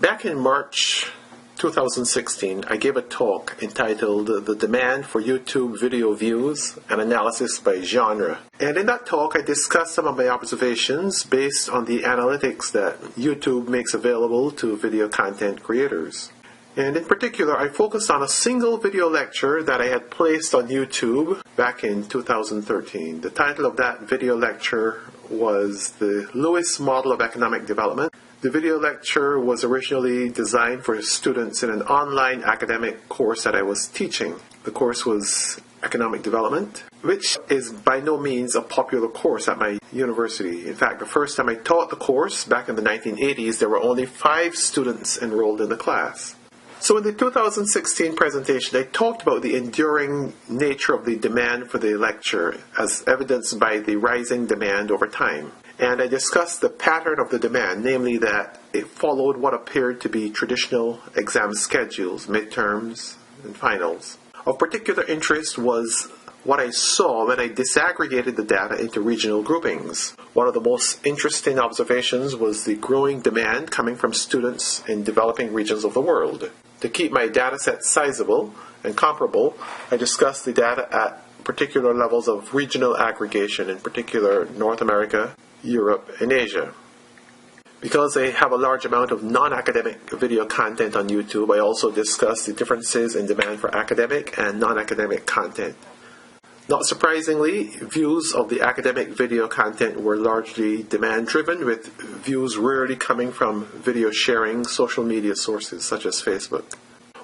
Back in March 2016, I gave a talk entitled The Demand for YouTube Video Views and Analysis by Genre. And in that talk, I discussed some of my observations based on the analytics that YouTube makes available to video content creators. And in particular, I focused on a single video lecture that I had placed on YouTube back in 2013. The title of that video lecture was The Lewis Model of Economic Development. The video lecture was originally designed for students in an online academic course that I was teaching. The course was Economic Development, which is by no means a popular course at my university. In fact, the first time I taught the course, back in the 1980s, there were only 5 students enrolled in the class. So in the 2016 presentation, I talked about the enduring nature of the demand for the lecture as evidenced by the rising demand over time. And I discussed the pattern of the demand, namely that it followed what appeared to be traditional exam schedules, midterms, and finals. Of particular interest was what I saw when I disaggregated the data into regional groupings. One of the most interesting observations was the growing demand coming from students in developing regions of the world. To keep my data set sizable and comparable, I discussed the data at particular levels of regional aggregation, in particular North America, Europe, and Asia. Because I have a large amount of non-academic video content on YouTube, I also discussed the differences in demand for academic and non-academic content. Not surprisingly, views of the academic video content were largely demand-driven, with views rarely coming from video sharing social media sources such as Facebook.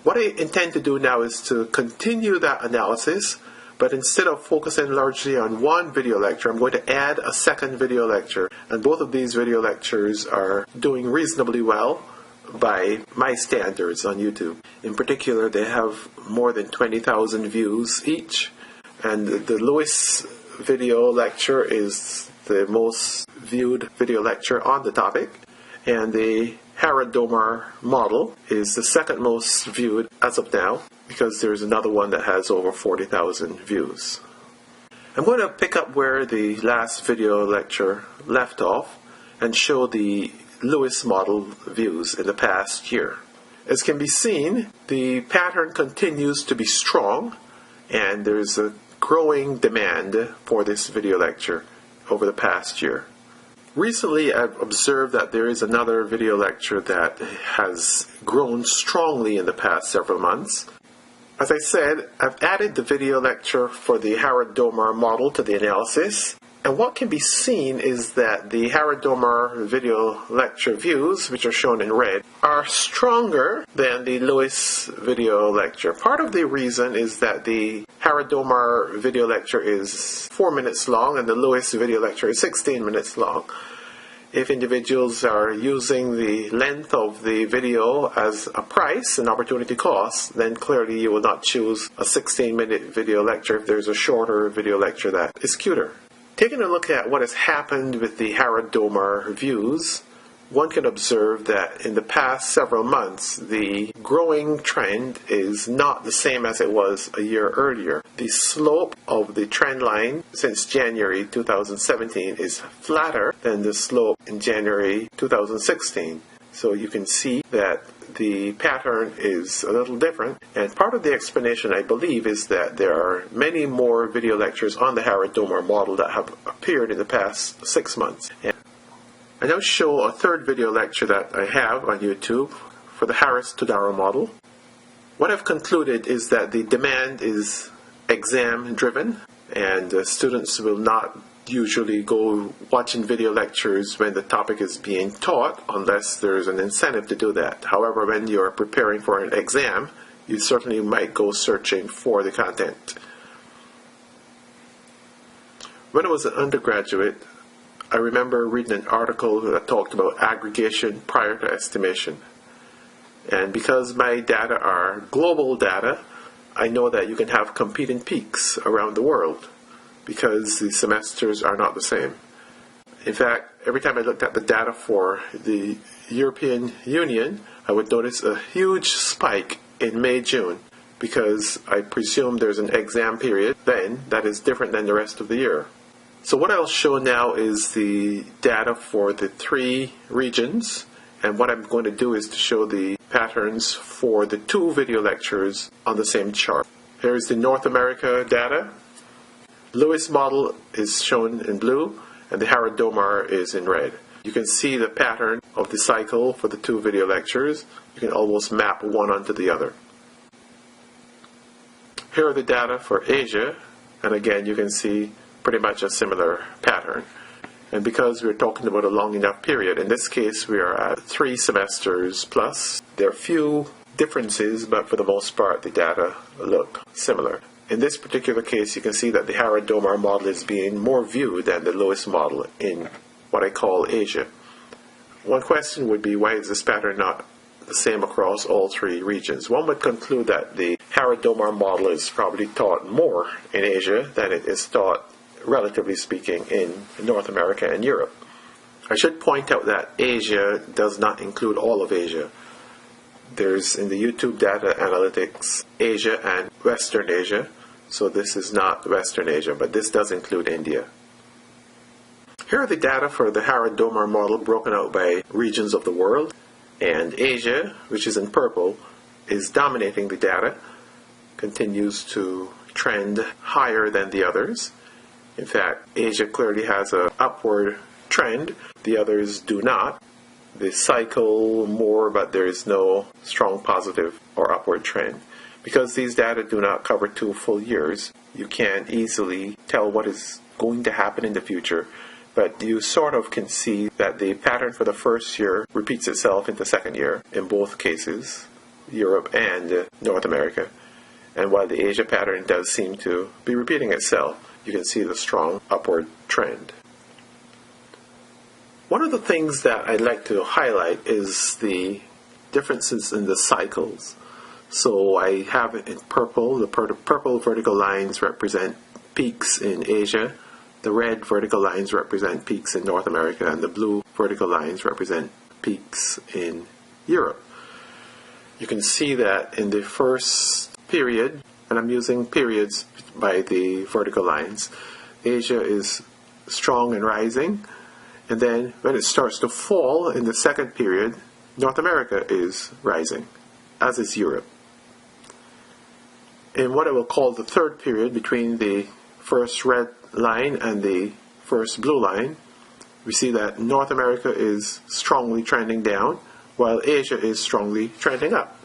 What I intend to do now is to continue that analysis, but instead of focusing largely on one video lecture, I'm going to add a second video lecture. And both of these video lectures are doing reasonably well by my standards on YouTube. In particular, they have more than 20,000 views each. And the Lewis video lecture is the most viewed video lecture on the topic. And the Harrod-Domar model is the second most viewed as of now, because there's another one that has over 40,000 views. I'm going to pick up where the last video lecture left off and show the Lewis model views in the past year. As can be seen, the pattern continues to be strong, and there's a growing demand for this video lecture over the past year. Recently, I've observed that there is another video lecture that has grown strongly in the past several months. As I said, I've added the video lecture for the Harrod-Domar model to the analysis. And what can be seen is that the Harrod-Domar video lecture views, which are shown in red, are stronger than the Lewis video lecture. Part of the reason is that the Harrod-Domar video lecture is 4 minutes long and the Lewis video lecture is 16 minutes long. If individuals are using the length of the video as a price, an opportunity cost, then clearly you will not choose a 16-minute video lecture if there's a shorter video lecture that is cuter. Taking a look at what has happened with the Harrod-Domar views, one can observe that in the past several months, the growing trend is not the same as it was a year earlier. The slope of the trend line since January 2017 is flatter than the slope in January 2016. So you can see that the pattern is a little different, and part of the explanation, I believe, is that there are many more video lectures on the Harrod-Domar model that have appeared in the past 6 months. And I now show a third video lecture that I have on YouTube for the Harrod-Domar model. What I've concluded is that the demand is exam-driven, and students will not usually go watching video lectures when the topic is being taught unless there's an incentive to do that. However, when you're preparing for an exam, you certainly might go searching for the content. When I was an undergraduate, I remember reading an article that talked about aggregation prior to estimation. And because my data are global data, I know that you can have competing peaks around the world, because the semesters are not the same. In fact, every time I looked at the data for the European Union, I would notice a huge spike in May, June, because I presume there's an exam period then that is different than the rest of the year. So what I'll show now is the data for the 3 regions And what I'm going to do is to show the patterns for the two video lectures on the same chart. Here is the North America data. Lewis model is shown in blue, and the Harrod-Domar is in red. You can see the pattern of the cycle for the two video lectures. You can almost map one onto the other. Here are the data for Asia, and again you can see pretty much a similar pattern. And because we're talking about a long enough period, in this case we are at 3 semesters plus. There are few differences, but for the most part the data look similar. In this particular case, you can see that the Harrod-Domar model is being more viewed than the Lewis model in what I call Asia. One question would be, why is this pattern not the same across all 3 regions? One would conclude that the Harrod-Domar model is probably taught more in Asia than it is taught, relatively speaking, in North America and Europe. I should point out that Asia does not include all of Asia. There's in the YouTube data analytics Asia and Western Asia, so this is not Western Asia, but this does include India. Here are the data for the Harrod-Domar model broken out by regions of the world, and Asia, which is in purple, is dominating the data, continues to trend higher than the others. In fact, Asia clearly has an upward trend, the others do not. They cycle more, but there is no strong positive or upward trend. Because these data do not cover 2 full years, you can't easily tell what is going to happen in the future, but you sort of can see that the pattern for the first year repeats itself in the second year, in both cases, Europe and North America. And while the Asia pattern does seem to be repeating itself, you can see the strong upward trend. One of the things that I'd like to highlight is the differences in the cycles. So I have it in purple. The purple vertical lines represent peaks in Asia. The red vertical lines represent peaks in North America, and the blue vertical lines represent peaks in Europe. You can see that in the first period, and I'm using periods by the vertical lines, Asia is strong and rising, and then when it starts to fall in the second period, North America is rising, as is Europe. In what I will call the third period, between the first red line and the first blue line, we see that North America is strongly trending down, while Asia is strongly trending up.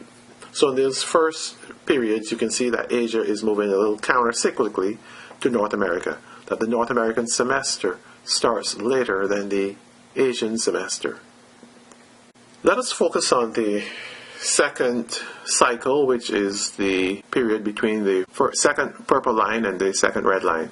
So in those first periods, you can see that Asia is moving a little counter-cyclically to North America, that the North American semester starts later than the Asian semester. Let us focus on the second cycle, which is the period between the second purple line and the second red line.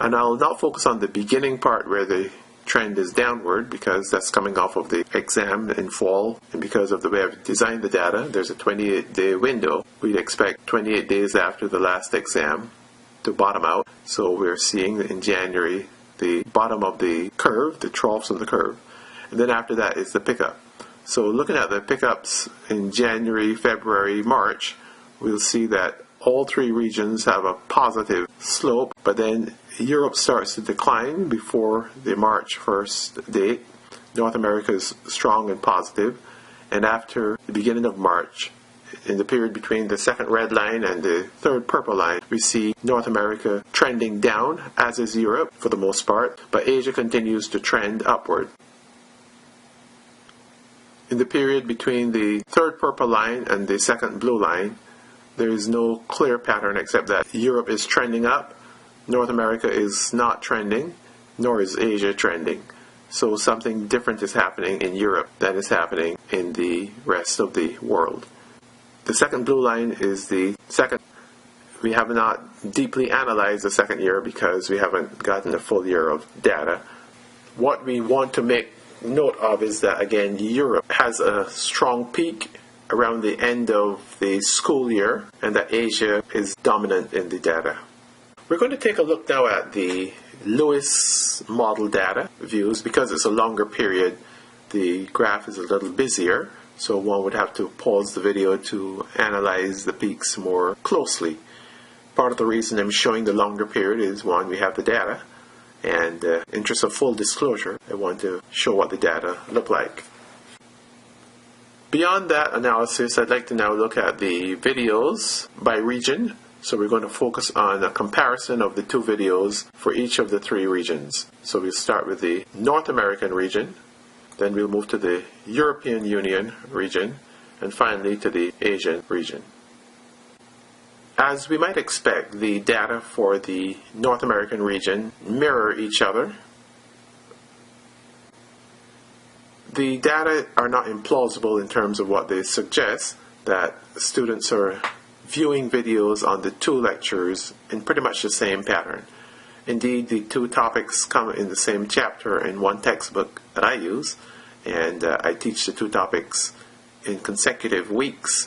And I'll not focus on the beginning part where the trend is downward, because that's coming off of the exam in fall, and because of the way I've designed the data, there's a 28-day window. We'd expect 28 days after the last exam to bottom out. So we're seeing in January the bottom of the curve, the troughs of the curve, and then after that is the pickup. So looking at the pickups in January, February, March, we'll see that all 3 regions have a positive slope, but then Europe starts to decline before the March 1st date. North America is strong and positive, and after the beginning of March, in the period between the second red line and the third purple line, we see North America trending down, as is Europe for the most part, but Asia continues to trend upward. In the period between the third purple line and the second blue line, there is no clear pattern except that Europe is trending up, North America is not trending, nor is Asia trending. So something different is happening in Europe than is happening in the rest of the world. The second blue line is the second. We have not deeply analyzed the second year because we haven't gotten a full year of data. What we want to make note of is that, again, Europe has a strong peak around the end of the school year, and that Asia is dominant in the data. We're going to take a look now at the Lewis model data views. Because it's a longer period, the graph is a little busier, so one would have to pause the video to analyze the peaks more closely. Part of the reason I'm showing the longer period is, one, we have the data, and in interest of full disclosure, I want to show what the data look like. Beyond that analysis, I'd like to now look at the videos by region. So we're going to focus on a comparison of the two videos for each of the three regions. So we'll start with the North American region, then we'll move to the European Union region, and finally to the Asian region. As we might expect, the data for the North American region mirror each other. The data are not implausible in terms of what they suggest, that students are viewing videos on the two lectures in pretty much the same pattern. Indeed, the two topics come in the same chapter in one textbook that I use, and I teach the two topics in consecutive weeks.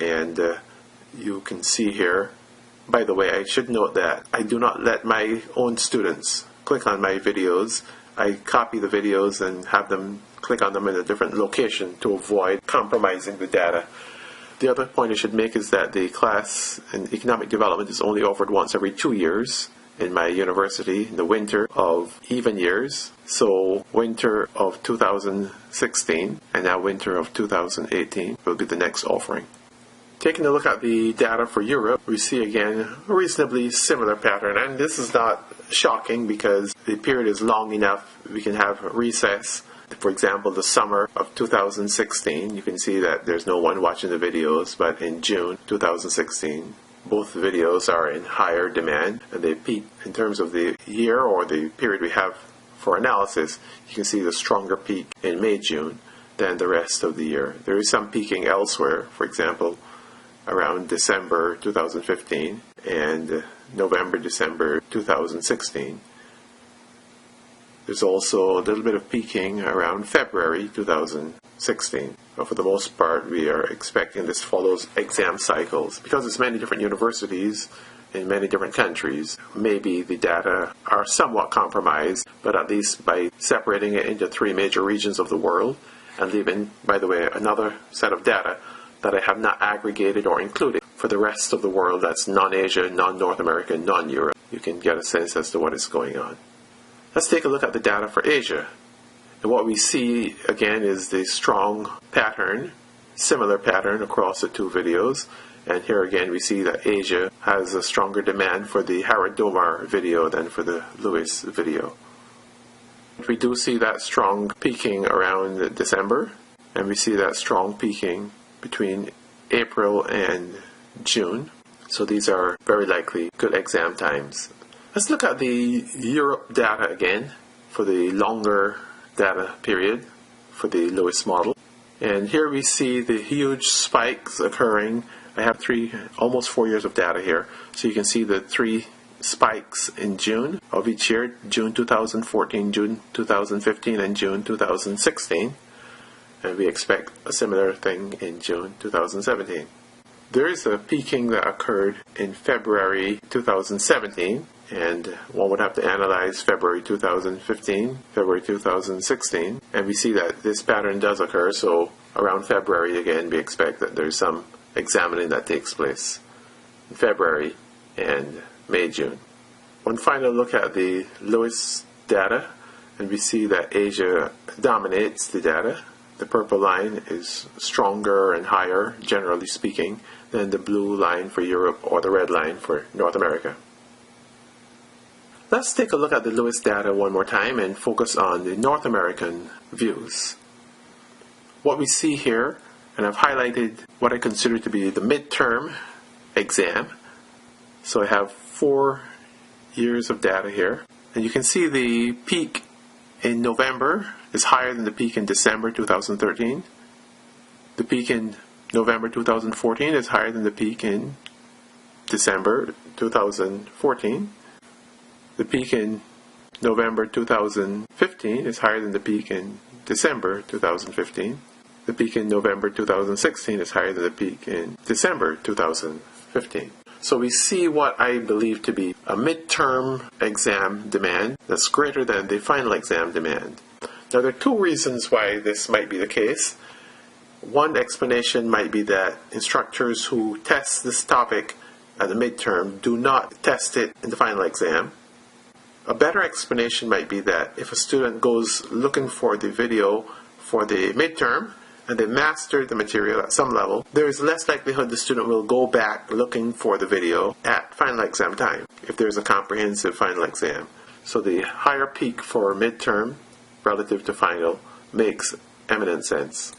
And you can see here, by the way, I should note that I do not let my own students click on my videos. I copy the videos and have them click on them in a different location to avoid compromising the data. The other point I should make is that the class in economic development is only offered once every 2 years in my university in the winter of even years. So winter of 2016 and now winter of 2018 will be the next offering. Taking a look at the data for Europe, we see again a reasonably similar pattern, and this is not shocking because the period is long enough. We can have recess. For example, the summer of 2016, you can see that there's no one watching the videos, but in June 2016, both videos are in higher demand, and they peak in terms of the year or the period we have for analysis. You can see the stronger peak in May, June than the rest of the year. There is some peaking elsewhere, for example, around December 2015 and November, December 2016. There's also a little bit of peaking around February 2016. But for the most part, we are expecting this follows exam cycles. Because it's many different universities in many different countries, maybe the data are somewhat compromised, but at least by separating it into three major regions of the world and leaving, by the way, another set of data that I have not aggregated or included for the rest of the world, that's non-Asia, non-North America, non-Europe. You can get a sense as to what is going on. Let's take a look at the data for Asia. And what we see, again, is the strong pattern, similar pattern across the two videos. And here again, we see that Asia has a stronger demand for the Harrod-Domar video than for the Lewis video. We do see that strong peaking around December, and we see that strong peaking between April and June. So these are very likely good exam times. Let's look at the Europe data again for the longer data period for the Lewis model. And here we see the huge spikes occurring. I have almost 4 years of data here. So you can see the three spikes in June of each year, June 2014, June 2015, and June 2016. And we expect a similar thing in June 2017. There is a peaking that occurred in February 2017. And one would have to analyze February 2015, February 2016, and we see that this pattern does occur. So around February again, we expect that there's some examining that takes place in February and May, June. One final look at the Lewis data, and we see that Asia dominates the data. The purple line is stronger and higher, generally speaking, than the blue line for Europe or the red line for North America. Let's take a look at the Lewis data one more time and focus on the North American views. What we see here, and I've highlighted what I consider to be the midterm exam. So I have 4 years of data here. And you can see the peak in November is higher than the peak in December 2013. The peak in November 2014 is higher than the peak in December 2014. The peak in November 2015 is higher than the peak in December 2015. The peak in November 2016 is higher than the peak in December 2015. So we see what I believe to be a midterm exam demand that's greater than the final exam demand. Now there are two reasons why this might be the case. One explanation might be that instructors who test this topic at the midterm do not test it in the final exam. A better explanation might be that if a student goes looking for the video for the midterm and they mastered the material at some level, there is less likelihood the student will go back looking for the video at final exam time, if there's a comprehensive final exam. So the higher peak for midterm relative to final makes eminent sense.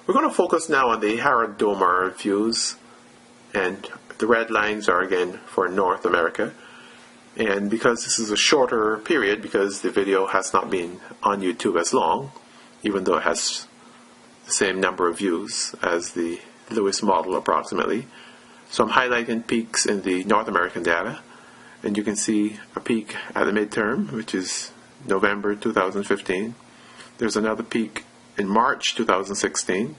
We're going to focus now on the Harrod-Domar views, and the red lines are again for North America. And because this is a shorter period, because the video has not been on YouTube as long, even though it has the same number of views as the Lewis model approximately. So I'm highlighting peaks in the North American data, and you can see a peak at the midterm, which is November 2015. There's another peak in March 2016,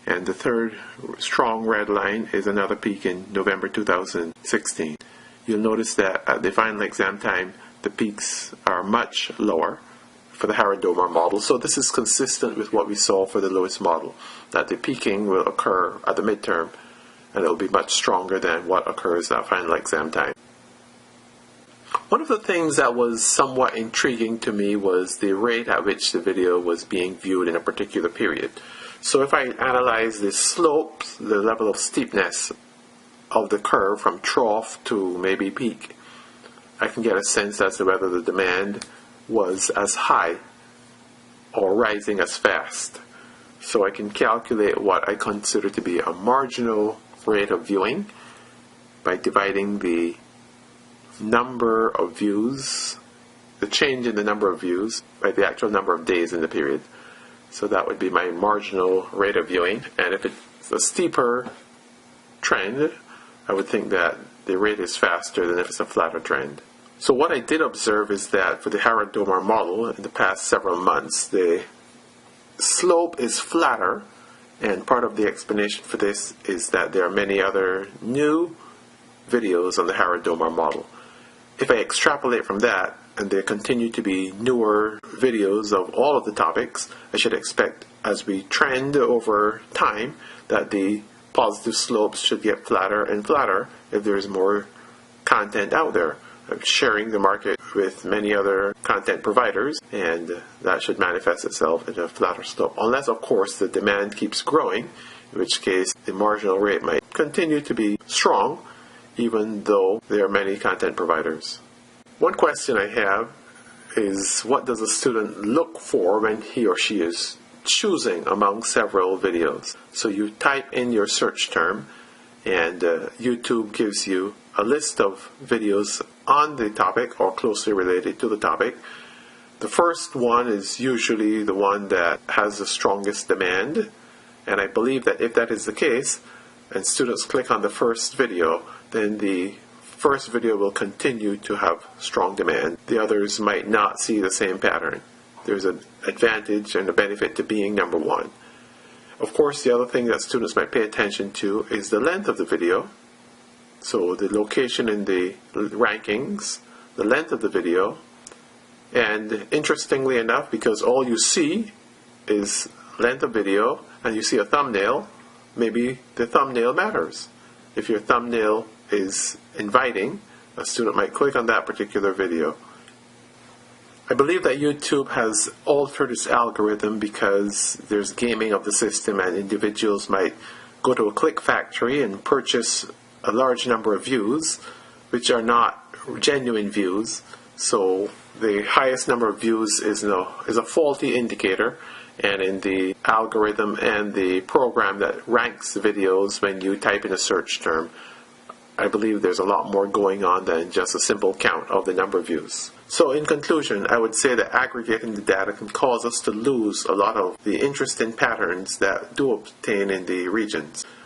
and the third strong red line is another peak in November 2016. You'll notice that at the final exam time, the peaks are much lower for the Harrod-Domar model. So this is consistent with what we saw for the Lewis model, that the peaking will occur at the midterm, and it will be much stronger than what occurs at final exam time. One of the things that was somewhat intriguing to me was the rate at which the video was being viewed in a particular period. So if I analyze the slope, the level of steepness of the curve from trough to maybe peak, I can get a sense as to whether the demand was as high or rising as fast. So I can calculate what I consider to be a marginal rate of viewing by dividing the number of views, the change in the number of views, by the actual number of days in the period. So that would be my marginal rate of viewing. And if it's a steeper trend, I would think that the rate is faster than if it's a flatter trend. So what I did observe is that for the Harrod-Domar model in the past several months, the slope is flatter, and part of the explanation for this is that there are many other new videos on the Harrod-Domar model. If I extrapolate from that, and there continue to be newer videos of all of the topics, I should expect as we trend over time that the positive slopes should get flatter and flatter if there's more content out there. I'm sharing the market with many other content providers, and that should manifest itself in a flatter slope. Unless, of course, the demand keeps growing, in which case the marginal rate might continue to be strong, even though there are many content providers. One question I have is, what does a student look for when he or she is choosing among several videos? So you type in your search term, and YouTube gives you a list of videos on the topic or closely related to the topic. The first one is usually the one that has the strongest demand, and I believe that if that is the case, and students click on the first video, then the first video will continue to have strong demand. The others might not see the same pattern. There's an advantage and a benefit to being number one. Of course, the other thing that students might pay attention to is the length of the video. So the location in the rankings, the length of the video, and interestingly enough, because all you see is length of video and you see a thumbnail, maybe the thumbnail matters. If your thumbnail is inviting, a student might click on that particular video. I believe that YouTube has altered its algorithm because there's gaming of the system, and individuals might go to a click factory and purchase a large number of views, which are not genuine views. So the highest number of views is a faulty indicator, and in the algorithm and the program that ranks videos when you type in a search term, I believe there's a lot more going on than just a simple count of the number of views. So in conclusion, I would say that aggregating the data can cause us to lose a lot of the interesting patterns that do obtain in the regions.